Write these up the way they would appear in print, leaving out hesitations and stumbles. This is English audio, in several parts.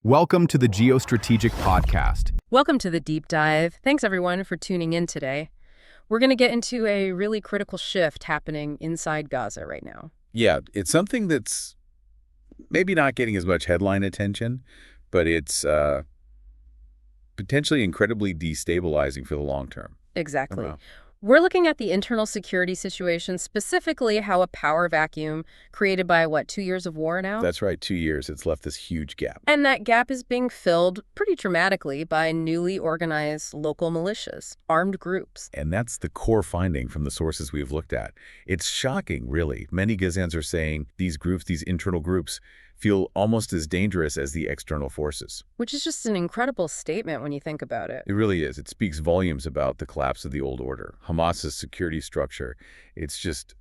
Welcome to the Geostrategic Podcast. Welcome to the deep dive. Thanks everyone for tuning in today. We're going to get into a really critical shift happening inside Gaza right now. Yeah, it's something that's maybe not getting as much headline attention, but it's potentially incredibly destabilizing for the long term. Exactly. Wow. We're looking at the internal security situation, specifically how a power vacuum created by, 2 years of war now? That's right, 2 years. It's left this huge gap. And that gap is being filled pretty dramatically by newly organized local militias, armed groups. And that's the core finding from the sources we've looked at. It's shocking, really. Many Gazans are saying these groups, these internal groups, feel almost as dangerous as the external forces. Which is just an incredible statement when you think about it. It really is. It speaks volumes about the collapse of the old order. Hamas's security structure, it's just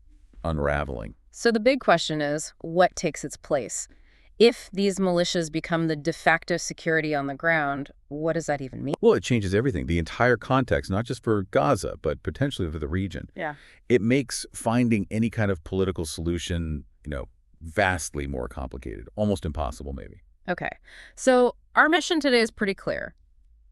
unraveling. So the big question is, what takes its place? If these militias become the de facto security on the ground, what does that even mean? Well, it changes everything. The entire context, not just for Gaza, but potentially for the region. Yeah. It makes finding any kind of political solution, vastly more complicated, almost impossible maybe. Okay, so our mission today is pretty clear.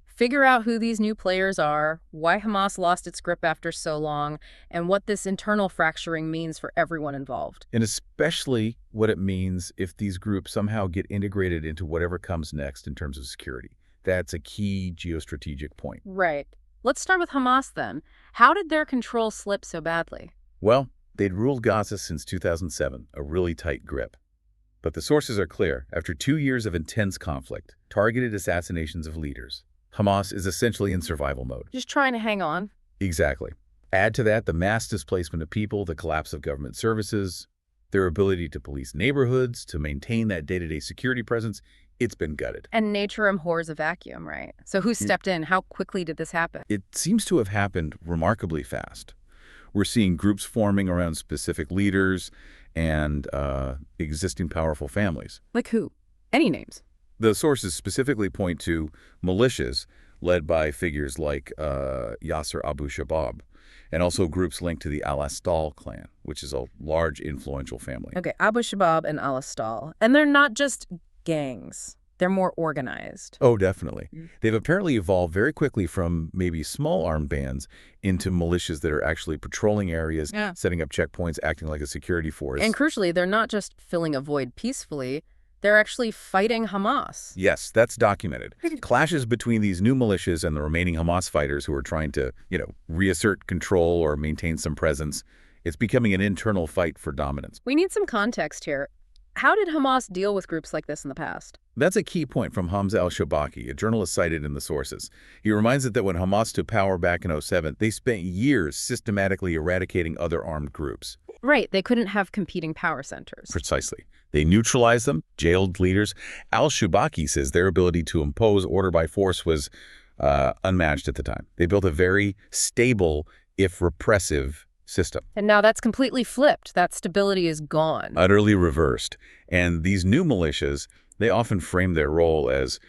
Figure out who these new players are, why Hamas lost its grip after so long, and what this internal fracturing means for everyone involved. And especially what it means if these groups somehow get integrated into whatever comes next in terms of security. That's a key geostrategic point. Right. Let's start with Hamas then. How did their control slip so badly? Well, they'd ruled Gaza since 2007, a really tight grip. But the sources are clear. After 2 years of intense conflict, targeted assassinations of leaders, Hamas is essentially in survival mode. Just trying to hang on. Exactly. Add to that the mass displacement of people, the collapse of government services, their ability to police neighborhoods, to maintain that day-to-day security presence. It's been gutted. And nature abhors a vacuum, right? So who stepped in? How quickly did this happen? It seems to have happened remarkably fast. We're seeing groups forming around specific leaders and existing powerful families. Like who? Any names? The sources specifically point to militias led by figures like Yasser Abu Shabab, and also groups linked to the Astal clan, which is a large, influential family. Okay, Abu Shabab and Astal. And they're not just gangs. They're more organized. Oh, definitely. They've apparently evolved very quickly from maybe small armed bands into militias that are actually patrolling areas, setting up checkpoints, acting like a security force. And crucially, they're not just filling a void peacefully. They're actually fighting Hamas. Yes, that's documented. Clashes between these new militias and the remaining Hamas fighters who are trying to, reassert control or maintain some presence. It's becoming an internal fight for dominance. We need some context here. How did Hamas deal with groups like this in the past? That's a key point from Hamza al-Shabaki, a journalist cited in the sources. He reminds it that when Hamas took power back in 2007, they spent years systematically eradicating other armed groups. Right, they couldn't have competing power centers. Precisely. They neutralized them, jailed leaders. Al-Shabaki says their ability to impose order by force was unmatched at the time. They built a very stable, if repressive, system. And now that's completely flipped. That stability is gone. Utterly reversed. And these new militias, they often frame their role as,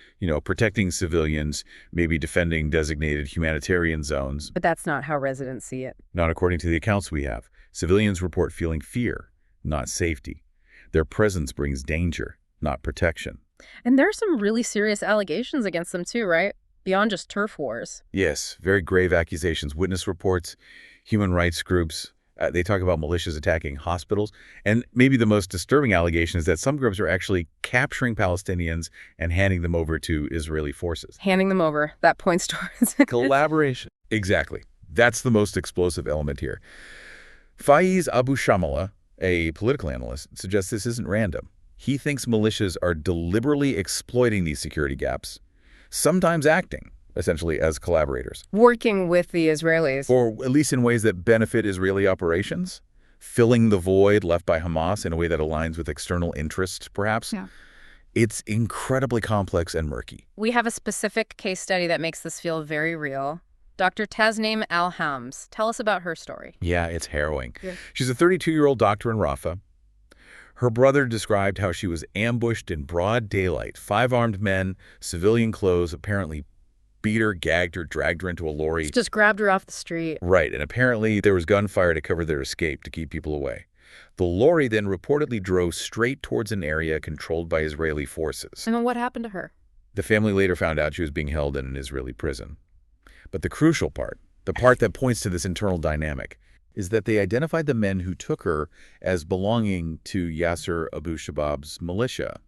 protecting civilians, maybe defending designated humanitarian zones. But that's not how residents see it. Not according to the accounts we have. Civilians report feeling fear, not safety. Their presence brings danger, not protection. And there are some really serious allegations against them too, right? Beyond just turf wars. Yes, very grave accusations. Witness reports, human rights groups, they talk about militias attacking hospitals. And maybe the most disturbing allegation is that some groups are actually capturing Palestinians and handing them over to Israeli forces. Handing them over. That points towards collaboration. Exactly. That's the most explosive element here. Faiz Abu Shamala, a political analyst, suggests this isn't random. He thinks militias are deliberately exploiting these security gaps, sometimes acting essentially as collaborators. Working with the Israelis. Or at least in ways that benefit Israeli operations, filling the void left by Hamas in a way that aligns with external interests, perhaps. Yeah. It's incredibly complex and murky. We have a specific case study that makes this feel very real. Dr. Tasneem Al-Hams. Tell us about her story. Yeah, it's harrowing. Yeah. She's a 32-year-old doctor in Rafah. Her brother described how she was ambushed in broad daylight. 5 armed men, civilian clothes, apparently beat her, gagged her, dragged her into a lorry. Just grabbed her off the street. Right, and apparently there was gunfire to cover their escape to keep people away. The lorry then reportedly drove straight towards an area controlled by Israeli forces. And then what happened to her? The family later found out she was being held in an Israeli prison. But the crucial part, the part that points to this internal dynamic, is that they identified the men who took her as belonging to Yasser Abu Shabab's militia.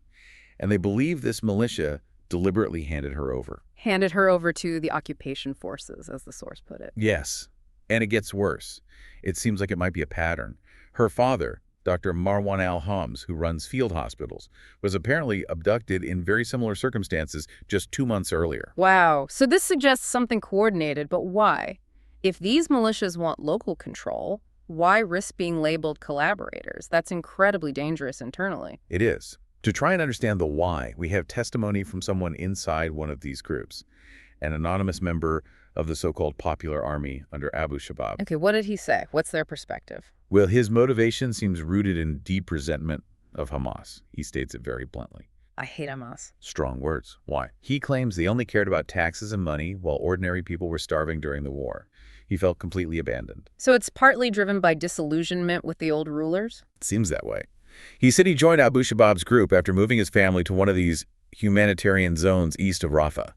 And they believe this militia deliberately handed her over. Handed her over to the occupation forces, as the source put it. Yes, and it gets worse. It seems like it might be a pattern. Her father, Dr. Marwan al-Hams, who runs field hospitals, was apparently abducted in very similar circumstances just 2 months earlier. Wow. So this suggests something coordinated, but why? If these militias want local control, why risk being labeled collaborators? That's incredibly dangerous internally. It is. To try and understand the why, we have testimony from someone inside one of these groups, an anonymous member of the so-called Popular Army under Abu Shabab. Okay, what did he say? What's their perspective? Well, his motivation seems rooted in deep resentment of Hamas. He states it very bluntly. I hate Hamas. Strong words. Why? He claims they only cared about taxes and money while ordinary people were starving during the war. He felt completely abandoned. So it's partly driven by disillusionment with the old rulers? It seems that way. He said he joined Abu Shabab's group after moving his family to one of these humanitarian zones east of Rafah.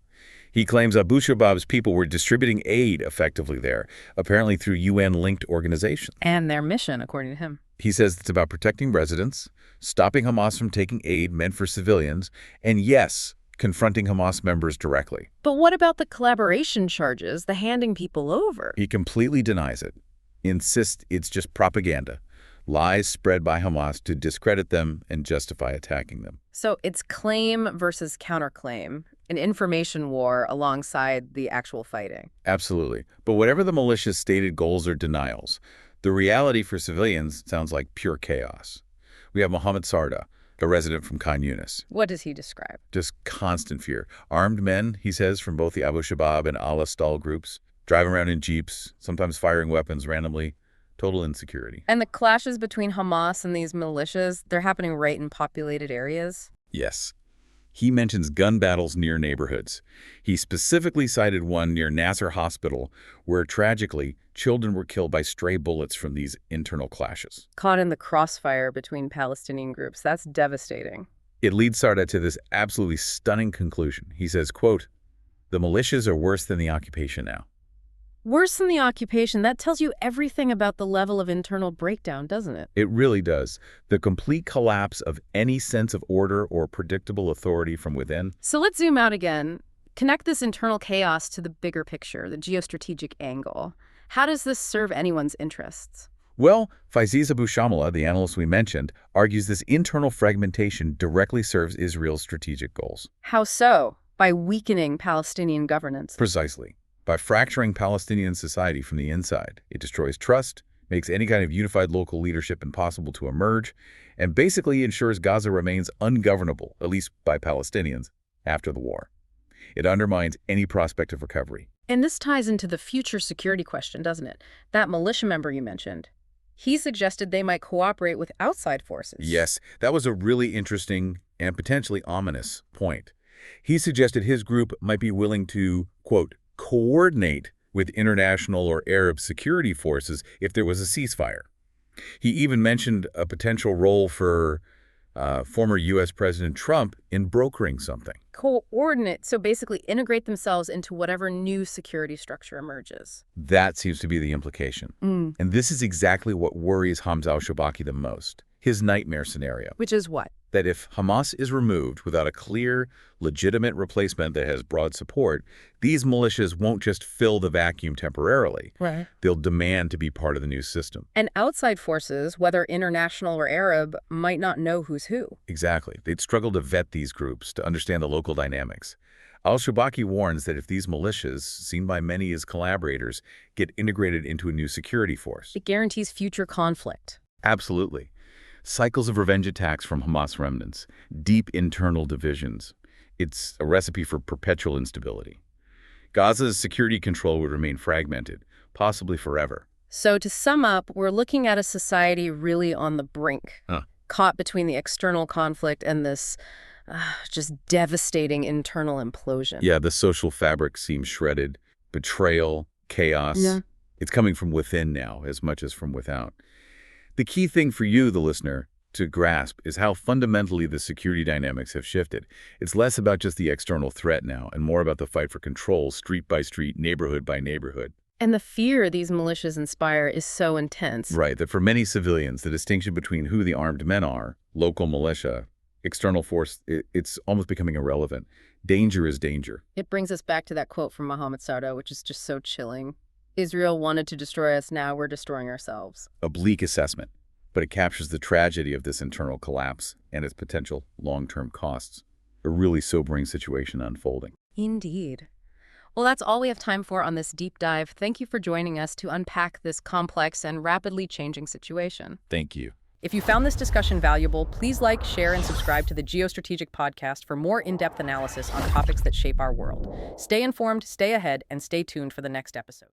He claims Abu Shabab's people were distributing aid effectively there, apparently through UN-linked organizations. And their mission, according to him. He says it's about protecting residents, stopping Hamas from taking aid meant for civilians, and yes, confronting Hamas members directly. But what about the collaboration charges, the handing people over? He completely denies it, insists it's just propaganda, lies spread by Hamas to discredit them and justify attacking them. So it's claim versus counterclaim, an information war alongside the actual fighting. Absolutely. But whatever the militia's stated goals or denials, the reality for civilians sounds like pure chaos. We have Mohammed Sarda, a resident from Khan Yunis. What does he describe? Just constant fear. Armed men, he says, from both the Abu Shabab and Astal groups, driving around in jeeps, sometimes firing weapons randomly. Total insecurity. And the clashes between Hamas and these militias, they're happening right in populated areas? Yes. He mentions gun battles near neighborhoods. He specifically cited one near Nasser Hospital, where tragically, children were killed by stray bullets from these internal clashes. Caught in the crossfire between Palestinian groups. That's devastating. It leads Sarda to this absolutely stunning conclusion. He says, quote, "The militias are worse than the occupation now." Worse than the occupation, that tells you everything about the level of internal breakdown, doesn't it? It really does. The complete collapse of any sense of order or predictable authority from within. So let's zoom out again. Connect this internal chaos to the bigger picture, the geostrategic angle. How does this serve anyone's interests? Well, Faiz Abu Shamala, the analyst we mentioned, argues this internal fragmentation directly serves Israel's strategic goals. How so? By weakening Palestinian governance. Precisely. By fracturing Palestinian society from the inside. It destroys trust, makes any kind of unified local leadership impossible to emerge, and basically ensures Gaza remains ungovernable, at least by Palestinians, after the war. It undermines any prospect of recovery. And this ties into the future security question, doesn't it? That militia member you mentioned, he suggested they might cooperate with outside forces. Yes, that was a really interesting and potentially ominous point. He suggested his group might be willing to, quote, coordinate with international or Arab security forces if there was a ceasefire. He even mentioned a potential role for former U.S. President Trump in brokering something. Coordinate, so basically integrate themselves into whatever new security structure emerges. That seems to be the implication. And this is exactly what worries Hamza al-Shabaki the most, his nightmare scenario. Which is what? That if Hamas is removed without a clear, legitimate replacement that has broad support, these militias won't just fill the vacuum temporarily. Right. They'll demand to be part of the new system. And outside forces, whether international or Arab, might not know who's who. Exactly. They'd struggle to vet these groups, to understand the local dynamics. Al-Shabaki warns that if these militias, seen by many as collaborators, get integrated into a new security force, It guarantees future conflict. absolutely. Cycles of revenge attacks from Hamas remnants, deep internal divisions. It's a recipe for perpetual instability. Gaza's security control would remain fragmented, possibly forever. So to sum up, we're looking at a society really on the brink, caught between the external conflict and this just devastating internal implosion. Yeah, the social fabric seems shredded. Betrayal, chaos. Yeah. It's coming from within now as much as from without. The key thing for you, the listener, to grasp is how fundamentally the security dynamics have shifted. It's less about just the external threat now and more about the fight for control, street by street, neighborhood by neighborhood. And the fear these militias inspire is so intense. Right, that for many civilians, the distinction between who the armed men are, local militia, external force, it's almost becoming irrelevant. Danger is danger. It brings us back to that quote from Mohammed Sarda, which is just so chilling. Israel wanted to destroy us, now we're destroying ourselves. A bleak assessment, but it captures the tragedy of this internal collapse and its potential long-term costs. A really sobering situation unfolding. Indeed. Well, that's all we have time for on this deep dive. Thank you for joining us to unpack this complex and rapidly changing situation. Thank you. If you found this discussion valuable, please like, share, and subscribe to the Geostrategic Podcast for more in-depth analysis on topics that shape our world. Stay informed, stay ahead, and stay tuned for the next episode.